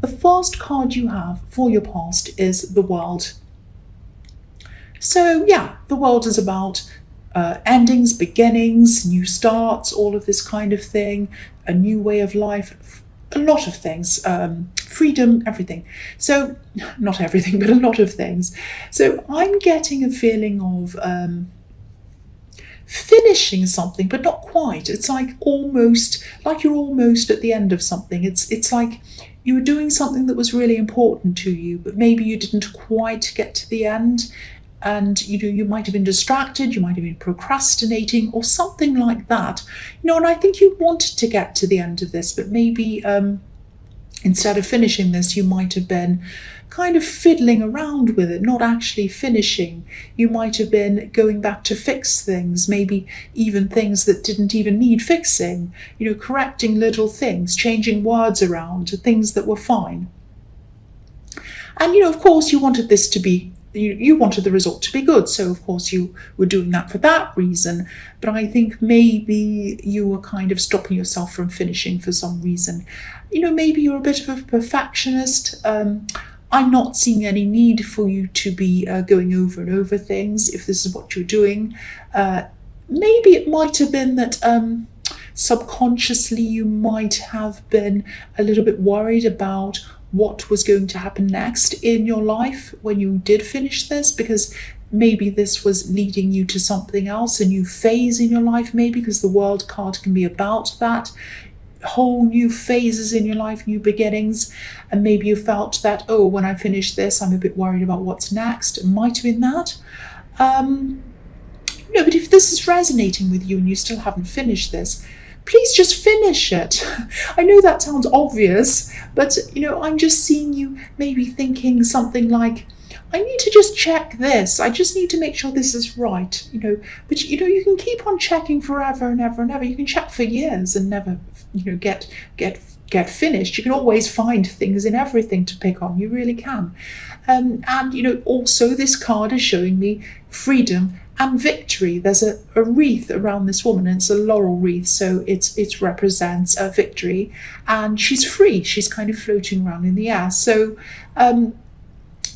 The first card you have for your past is the World. So yeah, the World is about endings, beginnings, new starts, all of this kind of thing, a new way of life, a lot of things, freedom, everything. So, not everything, but a lot of things. So I'm getting a feeling of finishing something, but not quite. It's like you're almost at the end of something. It's like you were doing something that was really important to you, but maybe you didn't quite get to the end. And you might have been distracted, you might have been procrastinating or something like that. And I think you wanted to get to the end of this, but maybe instead of finishing this, you might have been kind of fiddling around with it, not actually finishing. You might have been going back to fix things, maybe even things that didn't even need fixing, correcting little things, changing words around, things that were fine. And, of course, you wanted this to be you wanted the result to be good, so of course you were doing that for that reason. But I think maybe you were kind of stopping yourself from finishing for some reason. Maybe you're a bit of a perfectionist. I'm not seeing any need for you to be going over and over things if this is what you're doing. Maybe it might have been that subconsciously you might have been a little bit worried about what was going to happen next in your life when you did finish this, because maybe this was leading you to something else, a new phase in your life, maybe, because the World card can be about that, whole new phases in your life, new beginnings. And maybe you felt that, when I finish this, I'm a bit worried about what's next. It might have been that. But if this is resonating with you and you still haven't finished this, please just finish it. I know that sounds obvious, but I'm just seeing you maybe thinking something like, I need to just check this. I just need to make sure this is right, But you can keep on checking forever and ever and ever. You can check for years and never, get finished. You can always find things in everything to pick on. You really can. And also this card is showing me freedom and victory. There's a wreath around this woman, and it's a laurel wreath, so it represents a victory, and she's free. She's kind of floating around in the air. So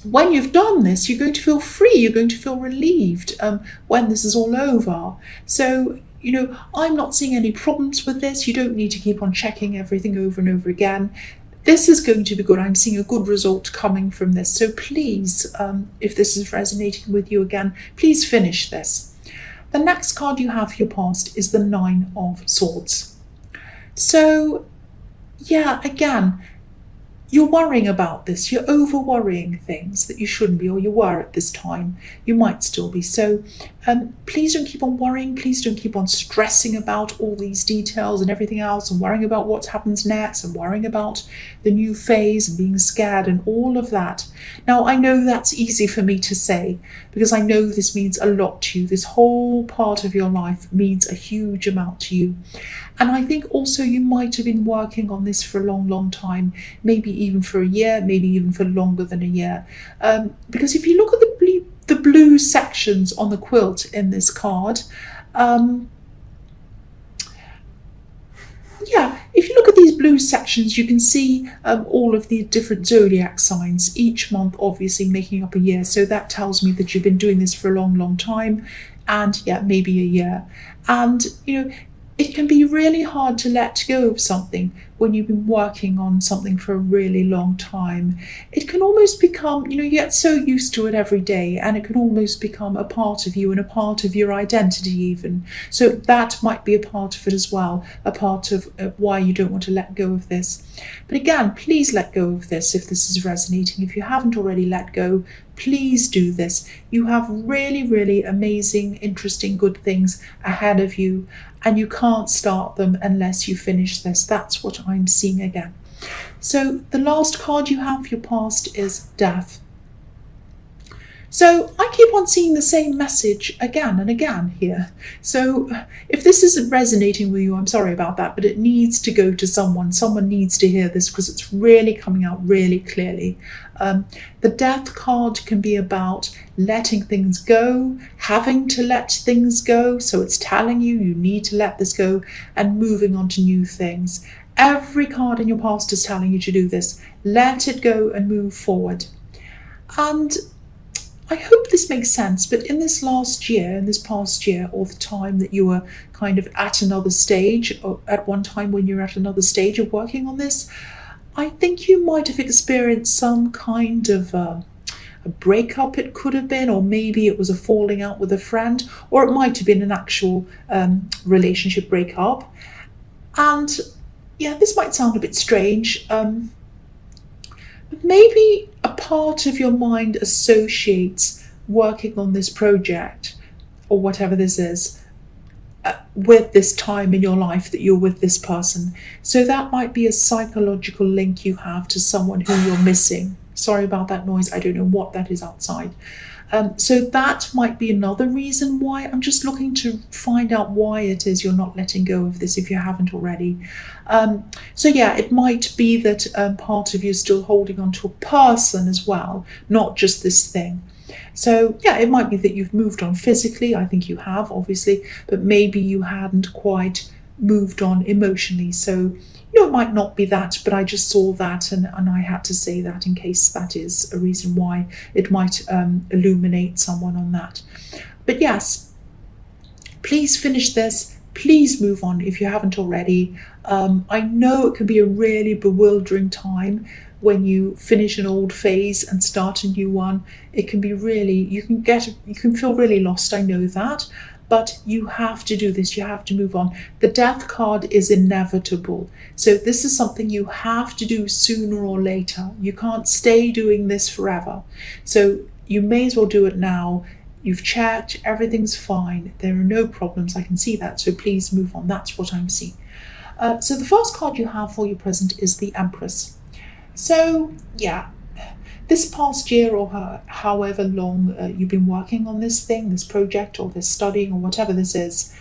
when you've done this, you're going to feel free. You're going to feel relieved when this is all over. So I'm not seeing any problems with this. You don't need to keep on checking everything over and over again. This is going to be good. I'm seeing a good result coming from this. So please, if this is resonating with you again, please finish this. The next card you have for your past is the 9 of Swords. So, yeah, again, you're worrying about this. You're over-worrying things that you shouldn't be, or you were at this time. You might still be. So please don't keep on worrying. Please don't keep on stressing about all these details and everything else, and worrying about what happens next, and worrying about the new phase and being scared and all of that. Now, I know that's easy for me to say because I know this means a lot to you. This whole part of your life means a huge amount to you. And I think also you might have been working on this for a long, long time, maybe even for a year, maybe even for longer than a year. Because if you look at the blue sections on the quilt in this card, if you look at these blue sections, you can see all of the different zodiac signs, each month obviously making up a year. So that tells me that you've been doing this for a long, long time, and maybe a year. And, it can be really hard to let go of something when you've been working on something for a really long time. It can almost become, you get so used to it every day, and it can almost become a part of you and a part of your identity even. So that might be a part of it as well, a part of why you don't want to let go of this. But again, please let go of this if this is resonating. If you haven't already let go, please do this. You have really, really amazing, interesting, good things ahead of you, and you can't start them unless you finish this. That's what I'm seeing again. So the last card you have for your past is Death. So I keep on seeing the same message again and again here. So if this isn't resonating with you, I'm sorry about that, but it needs to go to someone. Someone needs to hear this because it's really coming out really clearly. The Death card can be about letting things go, having to let things go. So it's telling you you need to let this go and moving on to new things. Every card in your past is telling you to do this. Let it go and move forward. And I hope this makes sense, but in this past year, or the time that you were kind of at another stage, or at one time when you're at another stage of working on this, I think you might have experienced some kind of a breakup, it could have been, or maybe it was a falling out with a friend, or it might have been an actual relationship breakup. And yeah, this might sound a bit strange, but maybe a part of your mind associates working on this project, or whatever this is, with this time in your life that you're with this person. So that might be a psychological link you have to someone who you're missing. Sorry about that noise, I don't know what that is outside. So that might be another reason why. I'm just looking to find out why it is you're not letting go of this if you haven't already. So yeah, it might be that part of you is still holding on to a person as well, not just this thing. So yeah, it might be that you've moved on physically. I think you have, obviously, but maybe you hadn't quite moved on emotionally. So it might not be that, but I just saw that and I had to say that in case that is a reason why it might illuminate someone on that. But yes, please finish this. Please move on if you haven't already. I know it can be a really bewildering time when you finish an old phase and start a new one. It can be really, you can feel really lost, I know that. But you have to do this, you have to move on. The death card is inevitable. So this is something you have to do sooner or later. You can't stay doing this forever. So you may as well do it now. You've checked, everything's fine. There are no problems, I can see that. So please move on, that's what I'm seeing. So the first card you have for your present is the Empress. So yeah, this past year or however long you've been working on this thing, this project or this studying or whatever this is,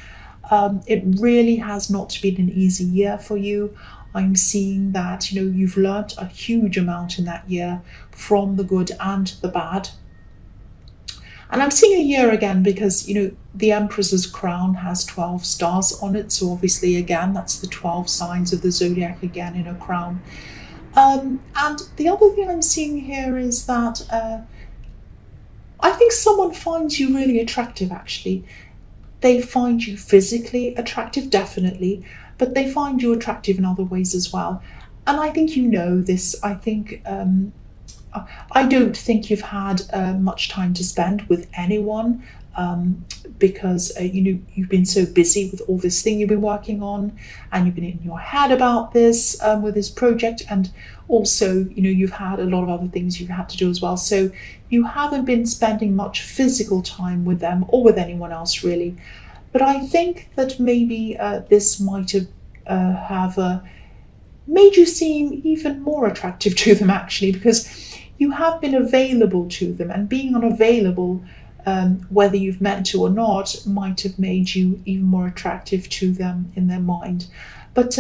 it really has not been an easy year for you. I'm seeing that, you've learnt a huge amount in that year, from the good and the bad. And I'm seeing a year again because, the Empress's crown has 12 stars on it. So obviously, again, that's the 12 signs of the zodiac again in a crown. And the other thing I'm seeing here is that I think someone finds you really attractive, actually. They find you physically attractive, definitely, but they find you attractive in other ways as well. And I think you know this. I think I don't think you've had much time to spend with anyone because you've been so busy with all this thing you've been working on, and you've been in your head about this with this project, and also you've had a lot of other things you've had to do as well. So you haven't been spending much physical time with them or with anyone else really. But I think that maybe this might have made you seem even more attractive to them, actually, because you have been available to them, and being unavailable, whether you've meant to or not, might have made you even more attractive to them in their mind. But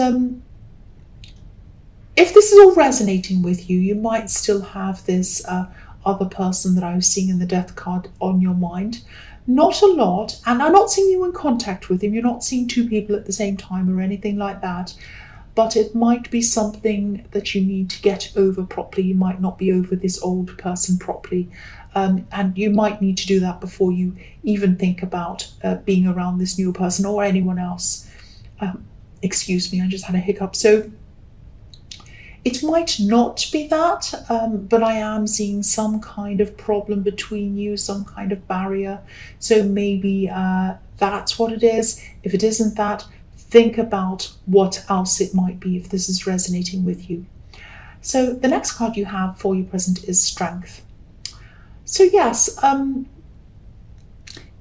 if this is all resonating with you, you might still have this other person that I was seeing in the death card on your mind. Not a lot, and I'm not seeing you in contact with him. You're not seeing two people at the same time or anything like that. But it might be something that you need to get over properly. You might not be over this old person properly. And you might need to do that before you even think about being around this new person or anyone else. Excuse me, I just had a hiccup. So it might not be that, but I am seeing some kind of problem between you, some kind of barrier. So maybe that's what it is. If it isn't that, think about what else it might be if this is resonating with you. So the next card you have for your present is Strength. So yes,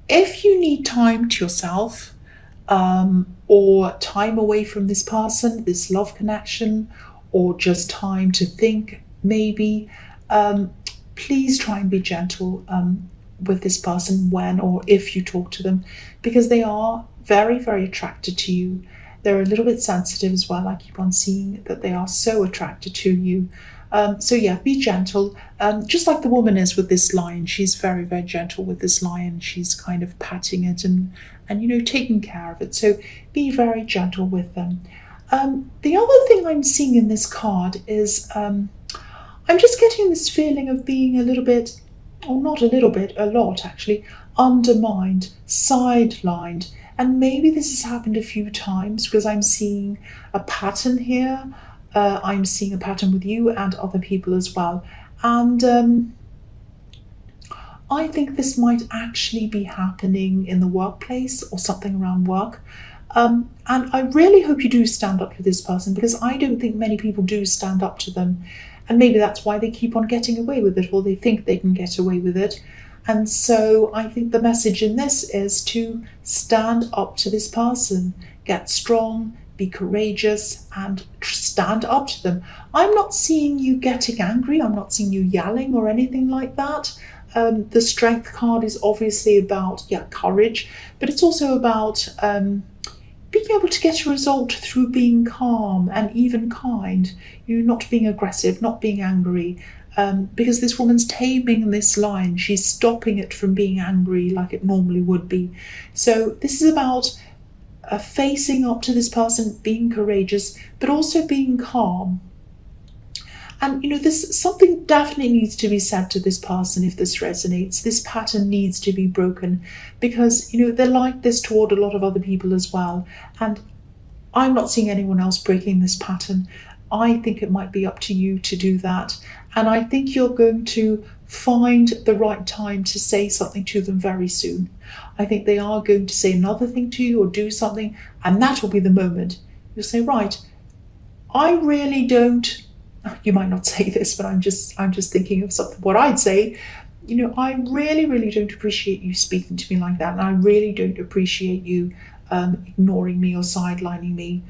if you need time to yourself, or time away from this person, this love connection, or just time to think, maybe, please try and be gentle with this person when or if you talk to them, because they are very, very attracted to you. They're a little bit sensitive as well. I keep on seeing that they are so attracted to you. So yeah, be gentle, just like the woman is with this lion. She's very, very gentle with this lion. She's kind of patting it and taking care of it. So be very gentle with them. The other thing I'm seeing in this card is I'm just getting this feeling of being a little bit, or not a little bit, a lot actually, undermined, sidelined. And maybe this has happened a few times because I'm seeing a pattern here. I'm seeing a pattern with you and other people as well. And I think this might actually be happening in the workplace or something around work. And I really hope you do stand up to this person, because I don't think many people do stand up to them. And maybe that's why they keep on getting away with it, or they think they can get away with it. And so I think the message in this is to stand up to this person, get strong, be courageous, and stand up to them. I'm not seeing you getting angry. I'm not seeing you yelling or anything like that. The strength card is obviously about, courage, but it's also about being able to get a result through being calm and even kind. You're not being aggressive, not being angry, because this woman's taming this lion. She's stopping it from being angry like it normally would be. So this is about facing up to this person, being courageous, but also being calm. And, this something definitely needs to be said to this person if this resonates. This pattern needs to be broken, because, they're like this toward a lot of other people as well. And I'm not seeing anyone else breaking this pattern. I think it might be up to you to do that. And I think you're going to find the right time to say something to them very soon. I think they are going to say another thing to you or do something, and that will be the moment. You'll say, right, I really don't, you might not say this, but I'm just thinking of something, what I'd say, I really, really don't appreciate you speaking to me like that. And I really don't appreciate you ignoring me or sidelining me.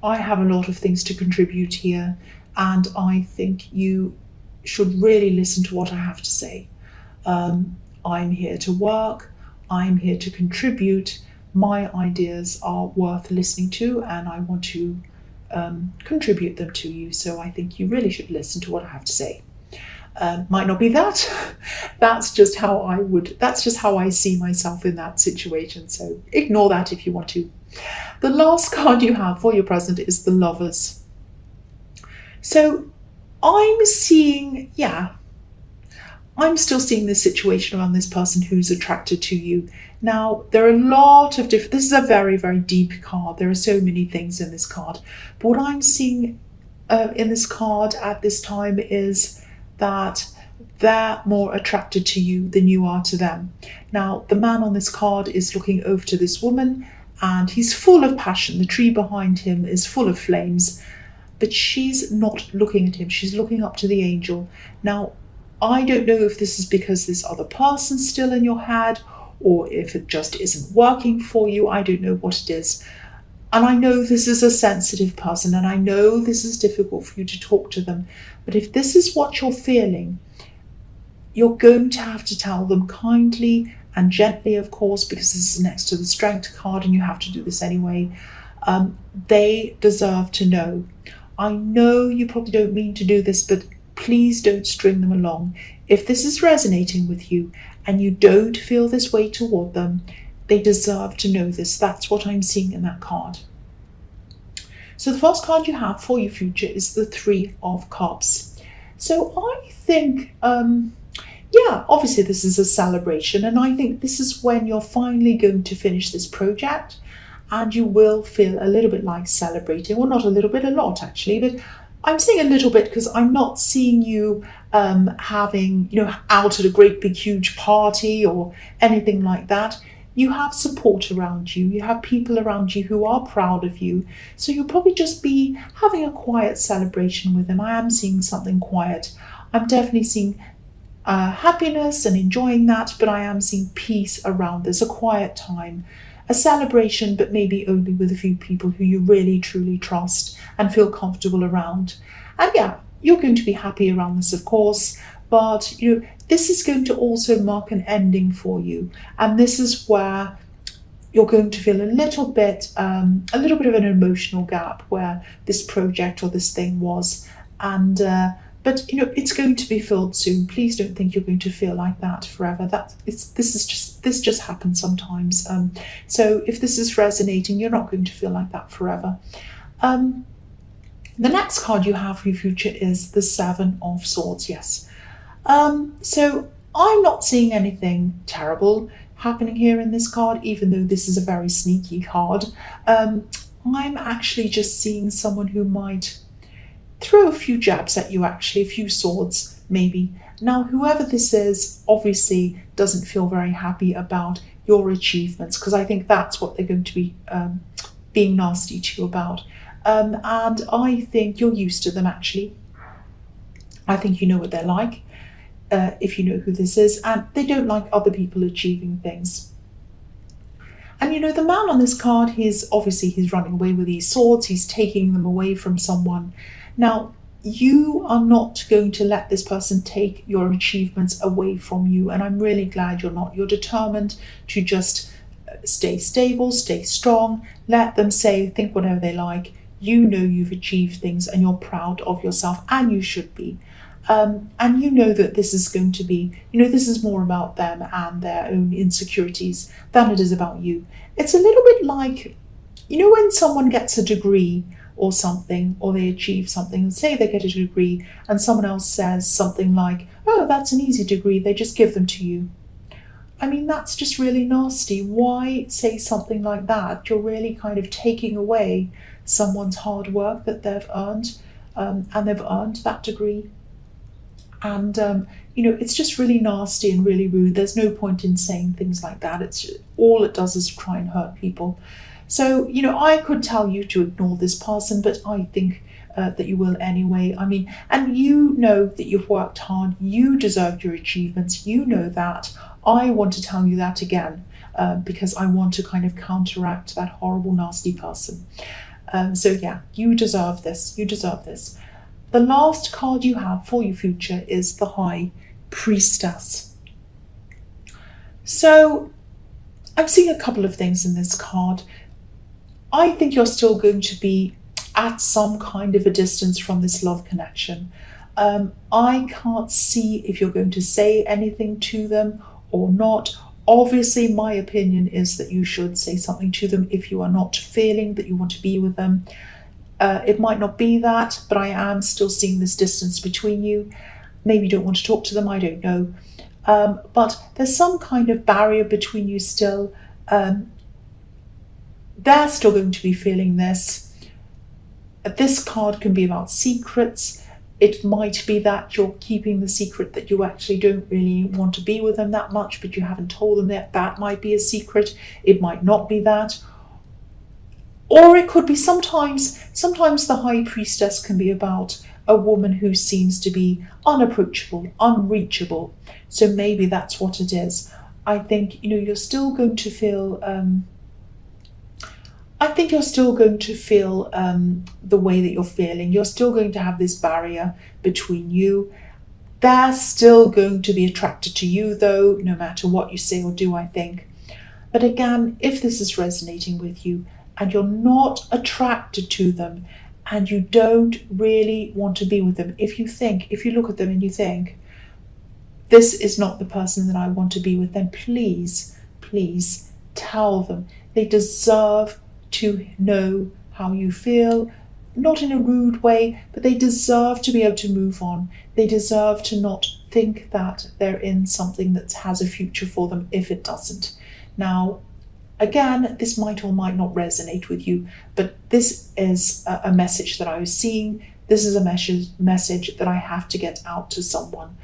I have a lot of things to contribute here, and I think you should really listen to what I have to say. I'm here to work. I'm here to contribute. My ideas are worth listening to, and I want to contribute them to you. So I think you really should listen to what I have to say. Might not be that. That's just how I see myself in that situation. So ignore that if you want to. The last card you have for your present is the Lovers. So I'm seeing, I'm still seeing this situation around this person who's attracted to you. Now, there are a lot of different, this is a very, very deep card. There are so many things in this card. But what I'm seeing in this card at this time is that they're more attracted to you than you are to them. Now, the man on this card is looking over to this woman, and he's full of passion. The tree behind him is full of flames, but she's not looking at him. She's looking up to the angel. Now, I don't know if this is because this other person's still in your head, or if it just isn't working for you. I don't know what it is. And I know this is a sensitive person, and I know this is difficult for you to talk to them. But if this is what you're feeling, you're going to have to tell them kindly and gently, of course, because this is next to the Strength card and you have to do this anyway. They deserve to know. I know you probably don't mean to do this, but please don't string them along. If this is resonating with you and you don't feel this way toward them, they deserve to know this. That's what I'm seeing in that card. So the first card you have for your future is the Three of Cups. So I think, obviously this is a celebration, and I think this is when you're finally going to finish this project, and you will feel a little bit like celebrating. Well, not a little bit, a lot actually, but I'm saying a little bit because I'm not seeing you having, out at a great big huge party or anything like that. You have support around you. You have people around you who are proud of you. So you'll probably just be having a quiet celebration with them. I am seeing something quiet. I'm definitely seeing happiness and enjoying that, but I am seeing peace around this, a quiet time, a celebration, but maybe only with a few people who you really truly trust and feel comfortable around. And you're going to be happy around this, of course, but this is going to also mark an ending for you, and this is where you're going to feel a little bit of an emotional gap where this project or this thing was, and but it's going to be filled soon. Please don't think you're going to feel like that forever. This just happens sometimes. So if this is resonating, you're not going to feel like that forever. Um, the next card you have for your future is the Seven of Swords. Yes. So I'm not seeing anything terrible happening here in this card, even though this is a very sneaky card. I'm actually just seeing someone who might throw a few jabs at you, actually, a few swords, maybe. Now, whoever this is obviously doesn't feel very happy about your achievements, because I think that's what they're going to be being nasty to you about. And I think you're used to them, actually. I think you know what they're like, if you know who this is, and they don't like other people achieving things. And the man on this card, he's running away with these swords, he's taking them away from someone. Now, you are not going to let this person take your achievements away from you, and I'm really glad you're not. You're determined to just stay stable, stay strong, let them think whatever they like. You know you've achieved things and you're proud of yourself, and you should be. And you know that this is going to be, this is more about them and their own insecurities than it is about you. It's a little bit like, when someone gets a degree or something, or they achieve something, say they get a degree and someone else says something like, oh, that's an easy degree, they just give them to you. I mean, that's just really nasty. Why say something like that? You're really kind of taking away someone's hard work that they've earned, and they've earned that degree. And, it's just really nasty and really rude. There's no point in saying things like that. All it does is try and hurt people. So, I could tell you to ignore this person, but I think that you will anyway. I mean, and you know that you've worked hard. You deserve your achievements. You know that. I want to tell you that again, because I want to kind of counteract that horrible, nasty person. So yeah, you deserve this. You deserve this. The last card you have for your future is the High Priestess. So I'm seeing a couple of things in this card. I think you're still going to be at some kind of a distance from this love connection. I can't see if you're going to say anything to them or not. Obviously, my opinion is that you should say something to them if you are not feeling that you want to be with them. It might not be that, but I am still seeing this distance between you. Maybe you don't want to talk to them, I don't know. But there's some kind of barrier between you still. They're still going to be feeling this. This card can be about secrets. It might be that you're keeping the secret that you actually don't really want to be with them that much, but you haven't told them that. That might be a secret. It might not be that. Or it could be sometimes the High Priestess can be about a woman who seems to be unapproachable, unreachable. So maybe that's what it is. I think, you're still going to feel... the way that you're feeling. You're still going to have this barrier between you. They're still going to be attracted to you, though, no matter what you say or do, I think. But again, if this is resonating with you and you're not attracted to them and you don't really want to be with them, if you look at them and you think, this is not the person that I want to be with, then please, please tell them. They deserve to know how you feel, not in a rude way, but they deserve to be able to move on. They deserve to not think that they're in something that has a future for them if it doesn't. Now, again, this might or might not resonate with you, but this is a message that I was seeing. This is a message that I have to get out to someone.